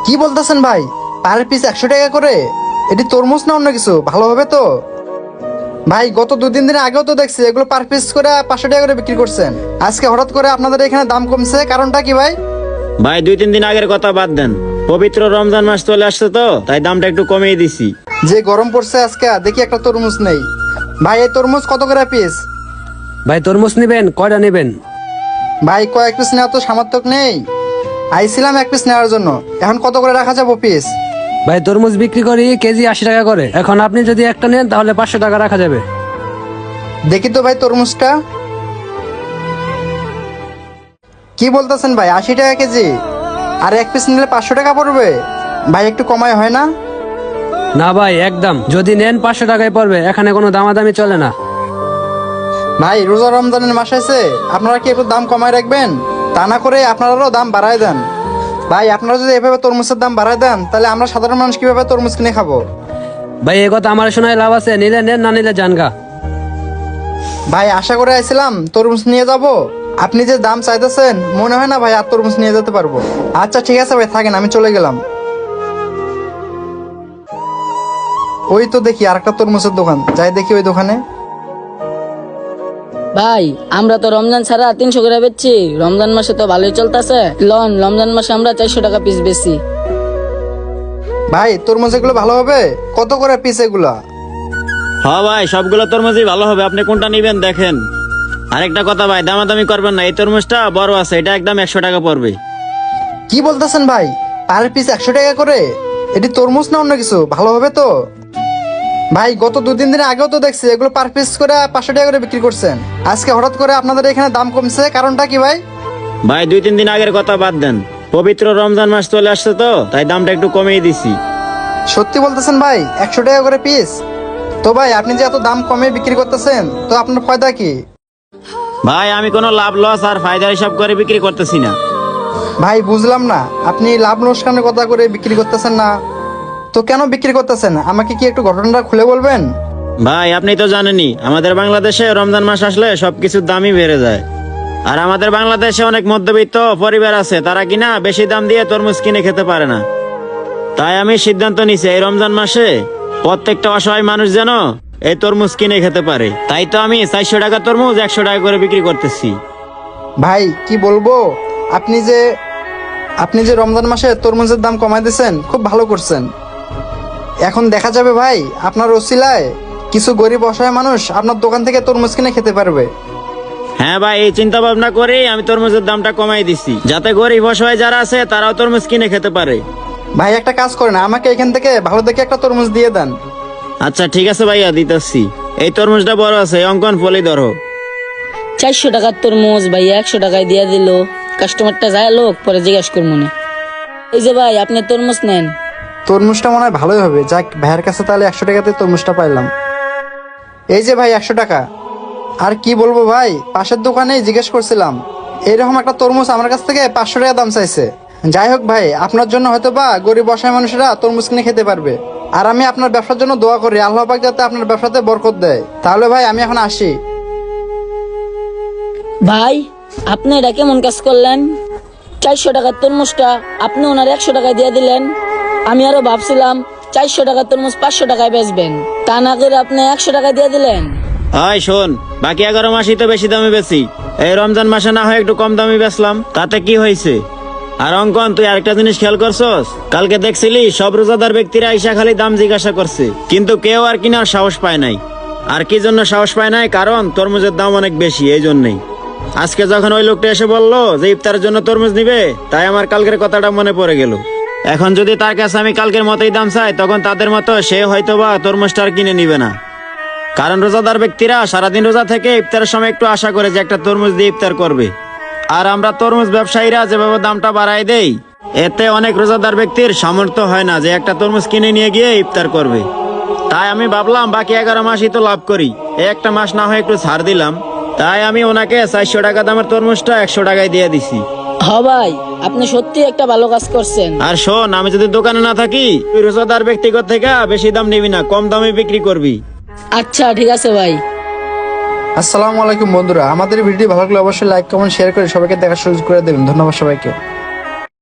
কি বলতেছেন ভাই? পার পিস 100 টাকা করে? এটি তরমুজ না অন্য কিছু? ভালো হবে তো? ভাই গত 2-3 দিন আগেও তো দেখছি এগুলো পার পিস করে 500 টাকা করে বিক্রি করছেন। আজকে হঠাৎ করে আপনাদের এখানে দাম কমছে, কারণটা কি ভাই? ভাই 2-3 দিন আগের কথা বাদ দেন, পবিত্র রমজান মাস চলে আসছে তো তাই দামটা একটু কমিয়ে দিছি। যে গরম পড়ছে আজকে, দেখি একটা তরমুজ নেই। ভাই এই তরমুজ কত করে পিস? ভাই তরমুজ নিবেন? কয়টা নিবেন? ভাই কয়েক পিস নেওয়া তো সামর্থ্য নেই, আইছিলাম 1 পিস নেওয়ার জন্য। এখন কত করে রাখা যাবো পিস? ভাই তরমুজ বিক্রি করি কেজি 80 টাকা করে। এখন আপনি যদি একটা নেন তাহলে 500 টাকা রাখা যাবে। দেখি তো ভাই তরমুজটা। কি বলতেছেন ভাই, 80 টাকা কেজি? আর 1 পিস নিলে 500 টাকা পড়বে? ভাই একটু কমায় হয় না? না ভাই একদম, যদি নেন 500 টাকায় পড়বে, এখানে কোনো দামাদামি চলে না। ভাই রোজা রমজানের মাস আছে, আপনারা কি একটু দাম কমায় রাখবেন? তা না করে আপনারাও দাম বাড়ায় দেন। ভাই আপনারা যদি এভাবে তরমুজের দাম বাড়ায় দেন তাহলে আমরা সাধারণ মানুষ কিভাবে তরমুজ কিনে খাবো? ভাই এই কথা আমার শোনায় লাভ আছে? নিলে নেন, না নিলে জানগা। ভাই আশা করে আইছিলাম তরমুজ নিয়ে যাব, আপনি যে দাম চাইতেছেন মনে হয় না ভাই আর তরমুজ নিয়ে যেতে পারবো। আচ্ছা ঠিক আছে ভাই, থাকেন, আমি চলে গেলাম। ওই তো দেখি আরেকটা তরমুজের দোকান, যাই দেখি ওই দোকানে। ভাই আমরা তো রমজান ছাড়া 300 করে বেচছি, রমজান মাসে তো ভালোই চলতেছে। লন রমজান মাসে আমরা 400 টাকা পিস বেচি। ভাই তরমুজ এগুলো ভালো হবে? কত করে পিস এগুলা? হ্যাঁ ভাই সবগুলো তরমুজই ভালো হবে, আপনি কোনটা নিবেন দেখেন। আরেকটা কথা ভাই, দামাদামি করবেন না, এই তরমুজটা বড় আছে, এটা একদম 100 টাকা পড়বে। কি বলতেছেন ভাই, পার পিস 100 টাকা করে? এটি তরমুজ না অন্য কিছু? ভালো হবে তো? ভাই গত 2-3 দিন আগেও তো দেখছি এগুলো পার পিস করে 500 টাকা করে বিক্রি করছেন। আজকে হঠাৎ করে আপনাদের এখানে দাম কমছে, কারণটা কি ভাই? ভাই 2-3 দিন আগের কথা বাদ দেন, পবিত্র রমজান মাস চলে আসছে তো তাই দামটা একটু কমিয়ে দিছি। সত্যি বলতেছেন ভাই? 100 টাকা করে পিস? তো ভাই আপনি যে এত দাম কমে বিক্রি করতেছেন, তো আপনার ফায়দা কি? ভাই আমি কোনো লাভ লস আর ফায়দার হিসাব করে বিক্রি করতেছি না। ভাই বুঝলাম না, আপনি লাভ লোকসানের কথা করে বিক্রি করতেছেন না তো কেন বিক্রি করতেছেন? আমাকে কি একটু ঘটনাটা খুলে বলবেন? ভাই আপনি তো জানেনই আমাদের বাংলাদেশে রমজান মাস আসলে সবকিছুর দামই বেড়ে যায়। আর আমাদের বাংলাদেশে অনেক মধ্যবিত্ত পরিবার আছে, তারা কিনা বেশি দাম দিয়ে তরমুজ কিনে খেতে পারে না। তাই আমি সিদ্ধান্ত নিছি এই রমজান মাসে প্রত্যেকটা অসহায় মানুষ যেন এই তরমুজ কিনে খেতে পারে। তাই তো আমি 400 টাকা তরমুজ 100 টাকা করে বিক্রি করতেছি। ভাই কি বলবো, আপনি যে রমজান মাসে তরমুজের দাম কমাই দিয়েছেন, খুব ভালো করছেন। এখন দেখা যাবে ভাই আপনার ওসিলায় কিছু গরিব অসহায় মানুষ আপনার দোকান থেকে তরমুজ কিনে খেতে পারবে। হ্যাঁ ভাই, এই চিন্তা ভাবনা করেই আমি তরমুজের দামটা কমাই দিছি, যাতে গরিব অসহায় যারা আছে তারাও তরমুজ কিনে খেতে পারে। ভাই একটা কাজ করেন, আমাকে এখান থেকে ভালো দেখে একটা তরমুজ দিয়ে দেন। আচ্ছা ঠিক আছে ভাইয়া, দিতেছি। এই তরমুজটা বড় আছে, এই অঙ্কন ফলি ধরো। 400 টাকার তরমুজ ভাই 100 টাকায় দিয়ে দিল। কাস্টমারটা যায় লোক পরে জিজ্ঞাসা করবো না। এই যে ভাই আপনি তরমুজ নেন। তরমুজটা মনে হয় ভালোই হবে, যাক ভাইয়ের কাছে তাহলে 100 টাকাতে তরমুজটা পাইলাম। এই যে ভাই 100 টাকা। আর কি বলবো ভাই, পাশের দোকানেই জিজ্ঞেস করছিলাম, এইরকম একটা তরমুজ আমার কাছ থেকে 500 টাকা দাম চাইছে। যাই হোক ভাই, আপনার জন্য হয়তো বা গরিব অসহায় মানুষেরা তরমুজ কিনে খেতে পারবে। আর আমি আপনার ব্যবসার জন্য দোয়া করি, আল্লাহ পাক যাতে আপনার ব্যবসাতে বরকত দেয়। তাহলে ভাই আমি এখন আসি। ভাই আপনি এটা কেমন কাজ করলেন? 400 টাকার তরমুজটা আপনি ওনার 100 টাকায় দিয়ে দিলেন। আমি আরো ভাবছিলাম 400 টাকার তরমুজ 500 টাকায় বেচবেন, তা না করে আপনি 100 টাকায় দিয়ে দিলেন। হয় শোন, বাকি 11 মাসই তো বেশি দামে বেশি, এই রমজান মাসে না হয় একটু কম দামে বেচলাম, তাতে কি হয়েছে? আর অঙ্কন তুই আরেকটা জিনিস খেয়াল করছস? কালকে দেখছিলি সব রোজাদার ব্যক্তিরা আইসা খালি দাম জিজ্ঞাসা করছে, কিন্তু কেউ আর কিনার সাহস পায় নাই। আর কি জন্য সাহস পায় নাই? কারণ তরমুজের দাম অনেক বেশি, এই জন্যই। আজকে যখন ওই লোকটা এসে বললো যে ইফতারের জন্য তরমুজ নিবে, তাই আমার কালকের কথাটা মনে পড়ে গেল। এখন যদি তার কাছে আমি কালকের মতোই দাম চাই, তখন তাদের মতো সে হয়তোবা তরমুজটা আর কিনে নিবে না। কারণ রোজাদার ব্যক্তিরা সারাদিন রোজা থেকে ইফতারের সময় একটু আশা করে যে একটা তরমুজ দিয়ে ইফতার করবে। আর আমরা তরমুজ ব্যবসায়ীরা যেভাবে দামটা বাড়াই দেই, এতে অনেক রোজাদার ব্যক্তির সামর্থ্য হয় না যে একটা তরমুজ কিনে নিয়ে গিয়ে ইফতার করবে। তাই আমি ভাবলাম বাকি 11 মাসই তো লাভ করি, একটা মাস না হয় একটু ছাড় দিলাম। তাই আমি ওনাকে 400 টাকা দামের তরমুজটা 100 টাকায় দিয়ে দিছি। হ ভাই আপনি সত্যি একটা ভালো কাজ করছেন। আর শোন, আমি যদি দোকানে না থাকি, তুই রোজাদার ব্যক্তিগত থেকে বেশি দাম নিবি না, কম দামে বিক্রি করবি। আচ্ছা ঠিক আছে ভাই। আসসালামু আলাইকুম বন্ধুরা, আমাদের ভিডিও ভালো লাগলে অবশ্যই লাইক কমেন্ট শেয়ার করে সবাইকে দেখার সুযোগ করে দেবেন। ধন্যবাদ সবাইকে।